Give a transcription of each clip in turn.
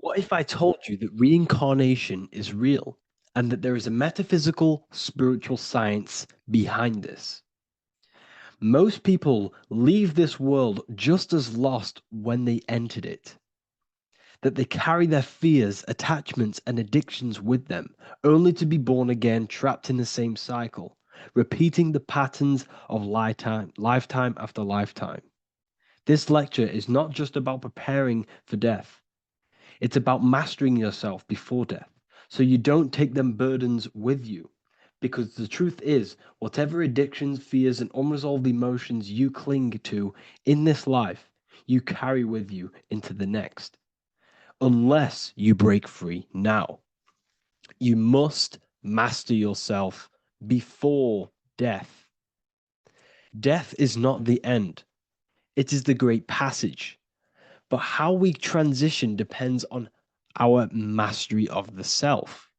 What if I told you that reincarnation is real and that there is a metaphysical, spiritual science behind this? Most people leave this world just as lost when they entered it, that they carry their fears, attachments, and addictions with them, only to be born again, trapped in the same cycle, repeating the patterns of lifetime after lifetime. This lecture is not just about preparing for death. It's about mastering yourself before death, so you don't take them burdens with you. Because the truth is, whatever addictions, fears, and unresolved emotions you cling to in this life, you carry with you into the next. Unless you break free now, you must master yourself before death. Death is not the end, it is the great passage. But how we transition depends on our mastery of the self.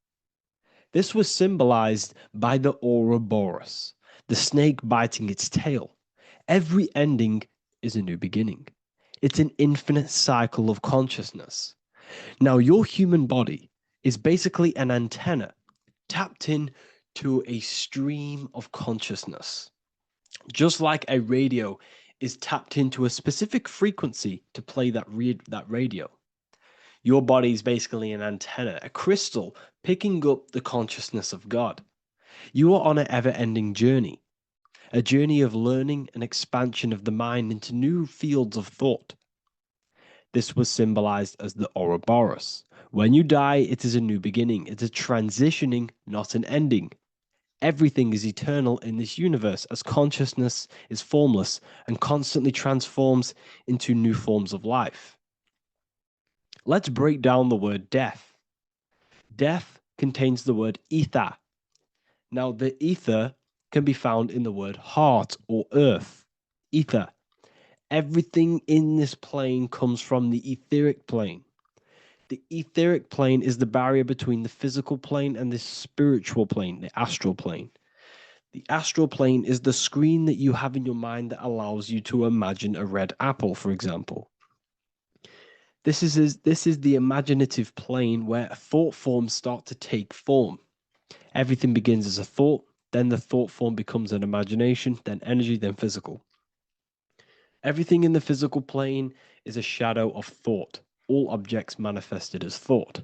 This was symbolized by the Ouroboros, the snake biting its tail. Every ending is a new beginning. It's an infinite cycle of consciousness. Now, your human body is basically an antenna tapped in to a stream of consciousness. Just like a radio is tapped into a specific frequency to play that radio. Your body is basically an antenna, a crystal picking up the consciousness of God. You are on an ever ending journey, a journey of learning and expansion of the mind into new fields of thought. This was symbolized as the Ouroboros. When you die, it is a new beginning. It's a transitioning, not an ending. Everything is eternal in this universe as consciousness is formless and constantly transforms into new forms of life. Let's break down the word death. Death contains the word ether. Now, the ether can be found in the word heart or earth. Ether. Everything in this plane comes from the etheric plane. The etheric plane is the barrier between the physical plane and the spiritual plane, the astral plane. The astral plane is the screen that you have in your mind that allows you to imagine a red apple, for example. This is the imaginative plane where thought forms start to take form. Everything begins as a thought, then the thought form becomes an imagination, then energy, then physical. Everything in the physical plane is a shadow of thought, all objects manifested as thought.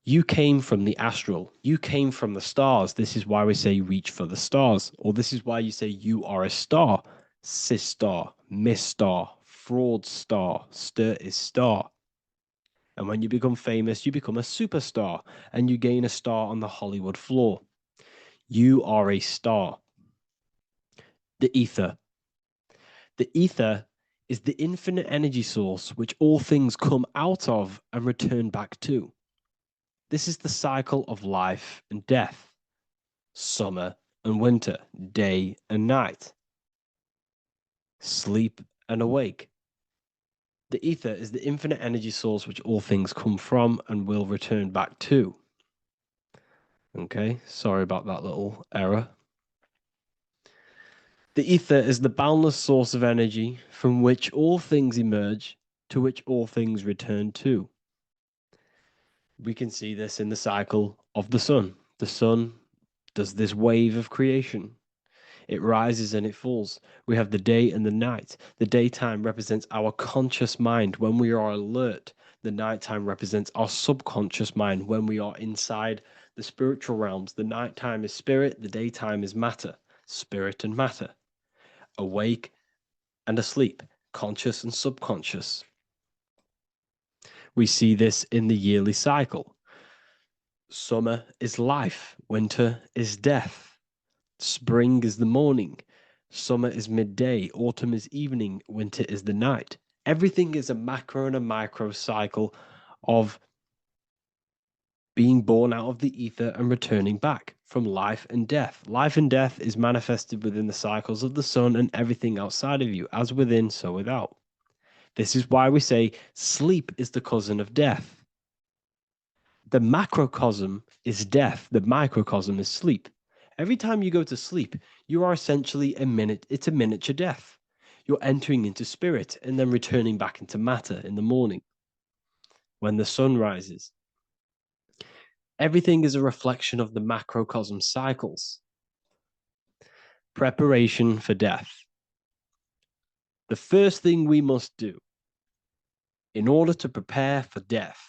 You came from the astral. You came from the stars. This is why we say reach for the stars. Or this is why you say you are a star. Cis star, miss star, fraud star, stir is star. And when you become famous, you become a superstar and you gain a star on the Hollywood floor. You are a star. The ether. The ether is the infinite energy source which all things come out of and return back to. This is the cycle of life and death, summer and winter, day and night, sleep and awake. The ether is the infinite energy source which all things come from and will return back to. Okay, sorry about that little error. The ether is the boundless source of energy from which all things emerge, to which all things return to. We can see this in the cycle of the sun. The sun does this wave of creation. It rises and it falls. We have the day and the night. The daytime represents our conscious mind when we are alert. The nighttime represents our subconscious mind when we are inside the spiritual realms. The nighttime is spirit, the daytime is matter, spirit and matter, awake and asleep, conscious and subconscious. We see this in the yearly cycle. Summer is life, winter is death. Spring is the morning, summer is midday, autumn is evening, winter is the night. Everything is a macro and a micro cycle of being born out of the ether and returning back from life and death. Life and death is manifested within the cycles of the sun and everything outside of you, as within, so without. This is why we say sleep is the cousin of death. The macrocosm is death, the microcosm is sleep. Every time you go to sleep, you are essentially it's a miniature death. You're entering into spirit and then returning back into matter in the morning. when the sun rises. Everything is a reflection of the macrocosm cycles. Preparation for death. The first thing we must do in order to prepare for death,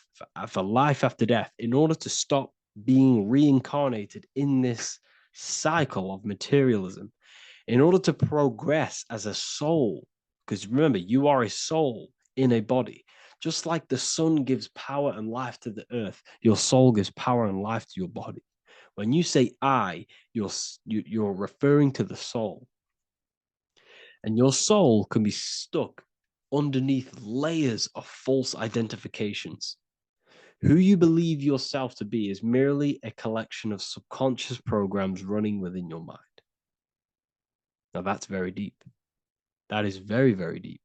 for life after death, in order to stop being reincarnated in this cycle of materialism, in order to progress as a soul, because remember, you are a soul in a body. Just like the sun gives power and life to the earth, your soul gives power and life to your body. When you say I, you're referring to the soul. And your soul can be stuck underneath layers of false identifications. Who you believe yourself to be is merely a collection of subconscious programs running within your mind. Now that's very deep. That is very, very deep.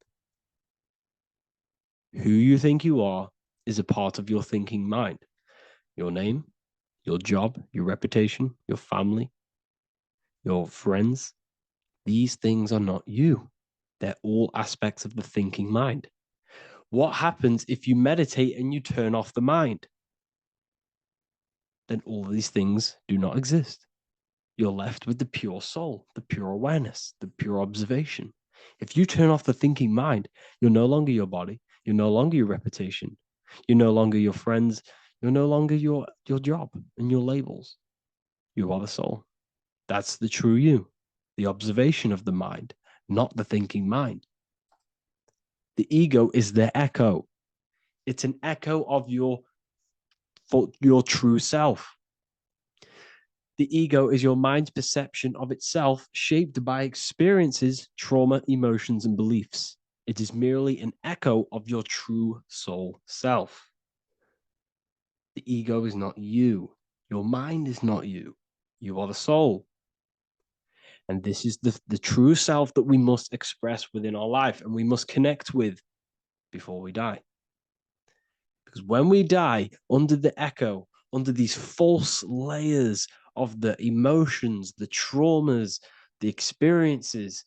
Who you think you are is a part of your thinking mind. Your name, your job, your reputation, your family, your friends. These things are not you. They're all aspects of the thinking mind. What happens if you meditate and you turn off the mind? Then all these things do not exist. You're left with the pure soul, the pure awareness, the pure observation. If you turn off the thinking mind, you're no longer your body, you're no longer your reputation, you're no longer your friends, you're no longer your job and your labels. You are the soul. That's the true you, the observation of the mind, not the thinking mind. The ego is the echo. It's an echo of your true self. The ego is your mind's perception of itself shaped by experiences, trauma, emotions, and beliefs. It is merely an echo of your true soul self. The ego is not you. Your mind is not you. You are the soul. And this is the true self that we must express within our life and we must connect with before we die. Because when we die under the echo, under these false layers of the emotions, the traumas, the experiences,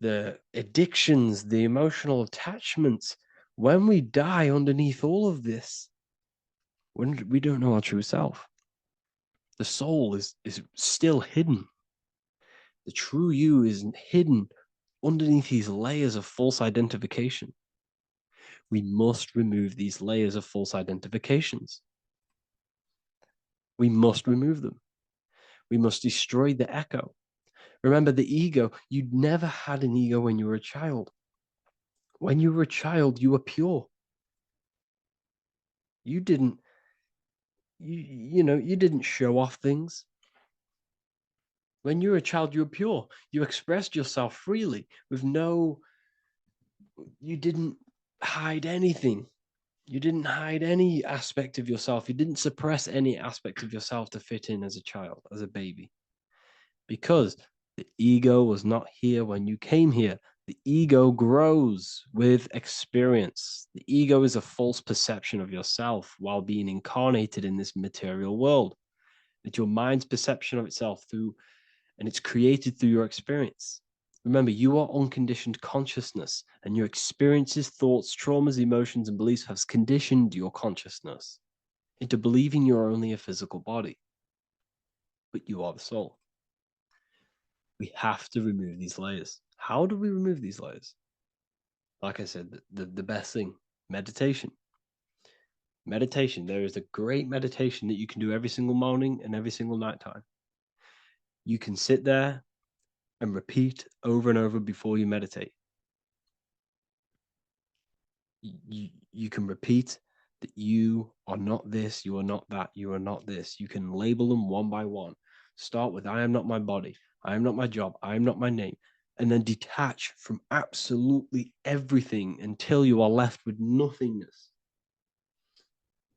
the addictions, the emotional attachments, when we die underneath all of this, when we don't know our true self, the soul is still hidden. The true you is hidden underneath these layers of false identification. We must remove these layers of false identifications. We must remove them. We must destroy the echo. Remember, the ego, you never had an ego when you were a child. When you were a child, you were pure. You didn't, you didn't show off things. When you were a child, you were pure. You expressed yourself freely with you didn't hide anything. You didn't hide any aspect of yourself. You didn't suppress any aspect of yourself to fit in as a child, as a baby. Because the ego was not here when you came here. The ego grows with experience. The ego is a false perception of yourself while being incarnated in this material world. It's your mind's perception of itself and it's created through your experience. Remember, you are unconditioned consciousness, and your experiences, thoughts, traumas, emotions, and beliefs have conditioned your consciousness into believing you're only a physical body, but you are the soul. We have to remove these layers. How do we remove these layers? Like I said, the best thing, meditation. Meditation. There is a great meditation that you can do every single morning and every single nighttime. You can sit there and repeat over and over before you meditate. You can repeat that you are not this, you are not that, you are not this. You can label them one by one. Start with, I am not my body, I am not my job, I am not my name. And then detach from absolutely everything until you are left with nothingness.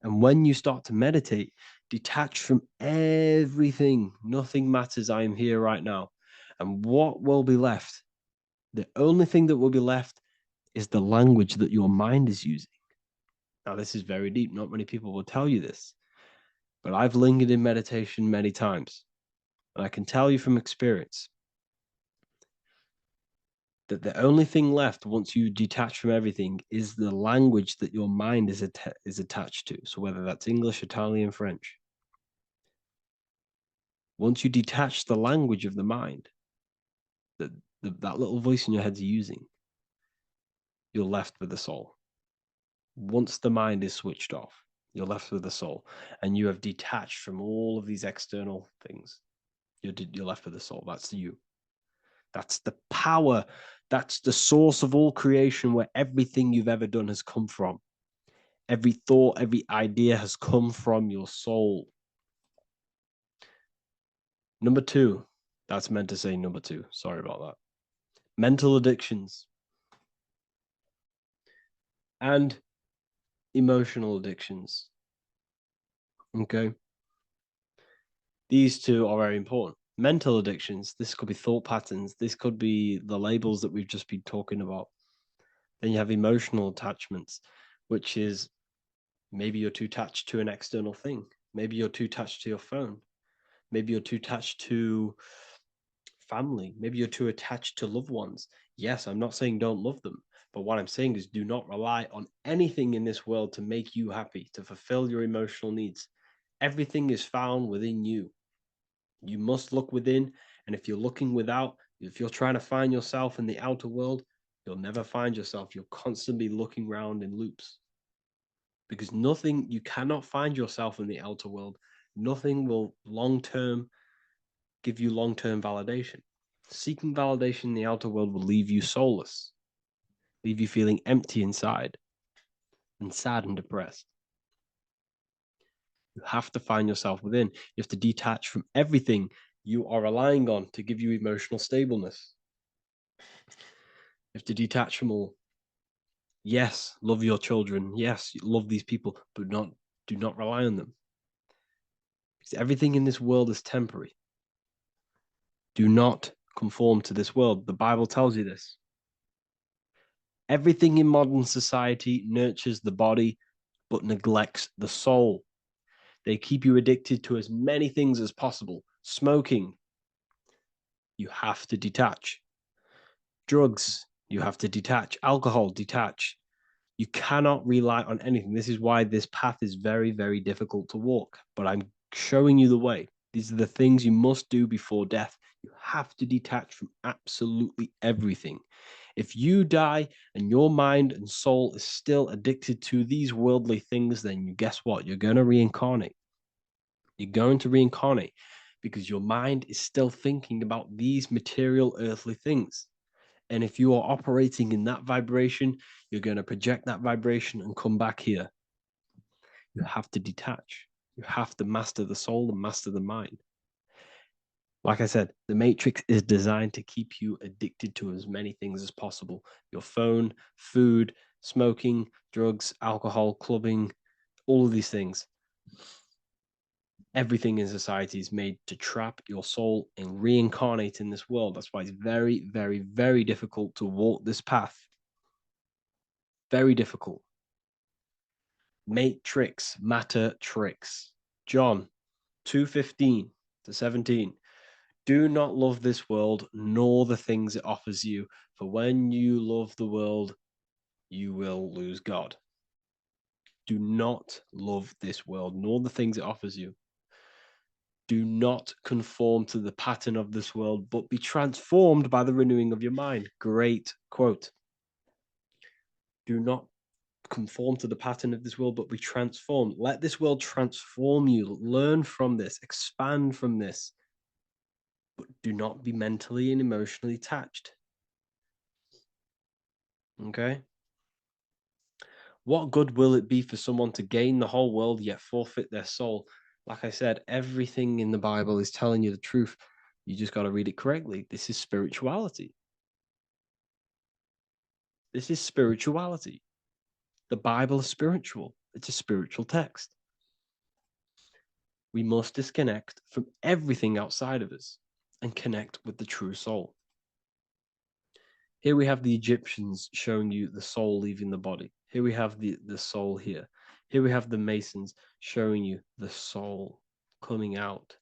And when you start to meditate, detach from everything. Nothing matters. I am here right now. And what will be left? The only thing that will be left is the language that your mind is using. Now, this is very deep. Not many people will tell you this, but I've lingered in meditation many times. And I can tell you from experience, that the only thing left once you detach from everything is the language that your mind is attached to. So whether that's English, Italian, French. Once you detach the language of the mind that that little voice in your head's using, you're left with the soul. Once the mind is switched off, you're left with the soul, and you have detached from all of these external things. You're left with the soul. That's you. That's the power. That's the source of all creation, where everything you've ever done has come from. Every thought, every idea has come from your soul. Number two, that's meant to say number two. Sorry about that. Mental addictions and emotional addictions. Okay. These two are very important. Mental addictions, this could be thought patterns, this could be the labels that we've just been talking about. Then you have emotional attachments, which is maybe you're too attached to an external thing. Maybe you're too attached to your phone. Maybe you're too attached to family. Maybe you're too attached to loved ones. Yes, I'm not saying don't love them, but what I'm saying is do not rely on anything in this world to make you happy, to fulfill your emotional needs. Everything is found within you. You must look within, and if you're looking without, if you're trying to find yourself in the outer world, you'll never find yourself. You'll constantly be looking around in loops. Because nothing, you cannot find yourself in the outer world. Nothing will give you long-term validation. Seeking validation in the outer world will leave you soulless, leave you feeling empty inside and sad and depressed. You have to find yourself within. You have to detach from everything you are relying on to give you emotional stableness. You have to detach from all. Yes, love your children. Yes, love these people, but do not rely on them. Because everything in this world is temporary. Do not conform to this world. The Bible tells you this. Everything in modern society nurtures the body, but neglects the soul. They keep you addicted to as many things as possible. Smoking, you have to detach. Drugs, you have to detach. Alcohol, detach. You cannot rely on anything. This is why this path is very, very difficult to walk. But I'm showing you the way. These are the things you must do before death. You have to detach from absolutely everything. If you die and your mind and soul is still addicted to these worldly things, then guess what? You're going to reincarnate. You're going to reincarnate because your mind is still thinking about these material earthly things. And if you are operating in that vibration, you're going to project that vibration and come back here. You have to detach. You have to master the soul and master the mind. Like I said, the matrix is designed to keep you addicted to as many things as possible. Your phone, food, smoking, drugs, alcohol, clubbing, all of these things. Everything in society is made to trap your soul and reincarnate in this world. That's why it's very, very, very difficult to walk this path. Very difficult. Matrix, matter, tricks. John 2:15-17. Do not love this world, nor the things it offers you. For when you love the world, you will lose God. Do not love this world, nor the things it offers you. Do not conform to the pattern of this world, but be transformed by the renewing of your mind. Great quote. Do not conform to the pattern of this world, but be transformed. Let this world transform you. Learn from this, expand from this, but do not be mentally and emotionally attached. Okay? What good will it be for someone to gain the whole world yet forfeit their soul? Like I said, everything in the Bible is telling you the truth. You just got to read it correctly. This is spirituality. This is spirituality. The Bible is spiritual. It's a spiritual text. We must disconnect from everything outside of us and connect with the true soul. Here we have the Egyptians showing you the soul leaving the body. Here we have the soul here. Here we have the Masons showing you the soul coming out.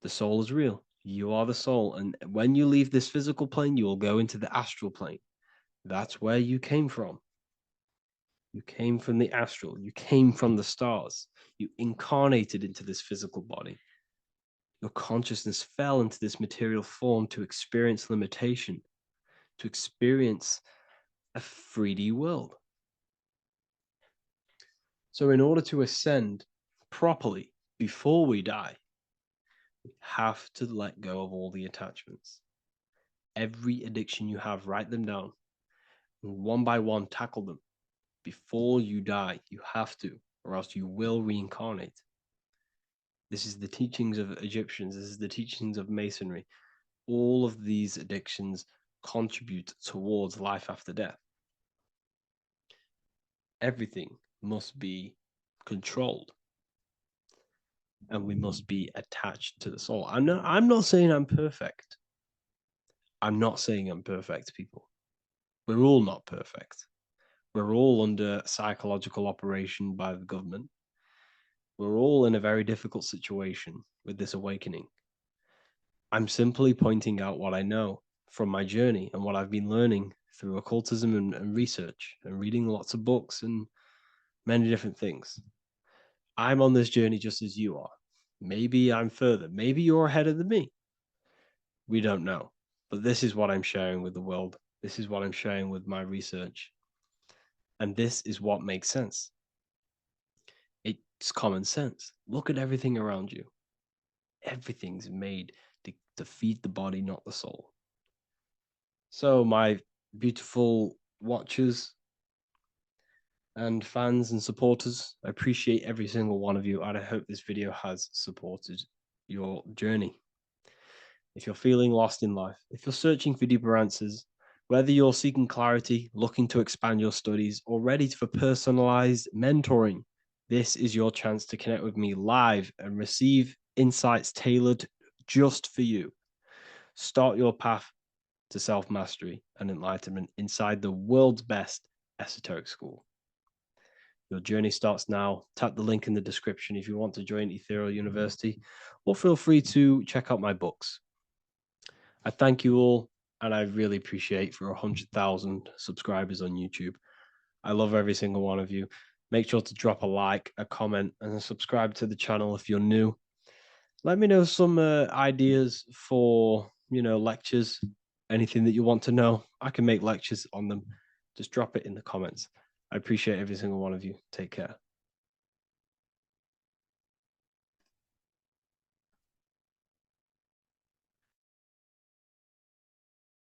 The soul is real. You are the soul. And when you leave this physical plane, you will go into the astral plane. That's where you came from. You came from the astral. You came from the stars. You incarnated into this physical body. Your consciousness fell into this material form to experience limitation, to experience a 3D world. So, in order to ascend properly before we die, we have to let go of all the attachments. Every addiction you have, write them down, and one by one, tackle them. Before you die, you have to, or else you will reincarnate. This is the teachings of Egyptians. This is the teachings of Masonry. All of these addictions contribute towards life after death. Everything must be controlled, and we must be attached to the soul. I'm not saying I'm perfect. I'm not saying I'm perfect, people. We're all not perfect. We're all under psychological operation by the government. We're all in a very difficult situation with this awakening. I'm simply pointing out what I know from my journey and what I've been learning through occultism and research and reading lots of books and many different things. I'm on this journey just as you are. Maybe I'm further. Maybe you're ahead of me. We don't know. But this is what I'm sharing with the world. This is what I'm sharing with my research. And this is what makes sense. It's common sense. Look at everything around you. Everything's made to feed the body, not the soul. So, my beautiful watchers and fans and supporters, I appreciate every single one of you, and I hope this video has supported your journey. If you're feeling lost in life, if you're searching for deeper answers, whether you're seeking clarity, looking to expand your studies, or ready for personalized mentoring, this is your chance to connect with me live and receive insights tailored just for you. Start your path to self-mastery and enlightenment inside the world's best esoteric school. Your journey starts now. Tap the link in the description if you want to join Ethereal University, or feel free to check out my books. I thank you all, and I really appreciate for 100,000 subscribers on YouTube. I love every single one of you. Make sure to drop a like, a comment, and subscribe to the channel if you're new. Let me know some ideas for, lectures, anything that you want to know. I can make lectures on them. Just drop it in the comments. I appreciate every single one of you. Take care.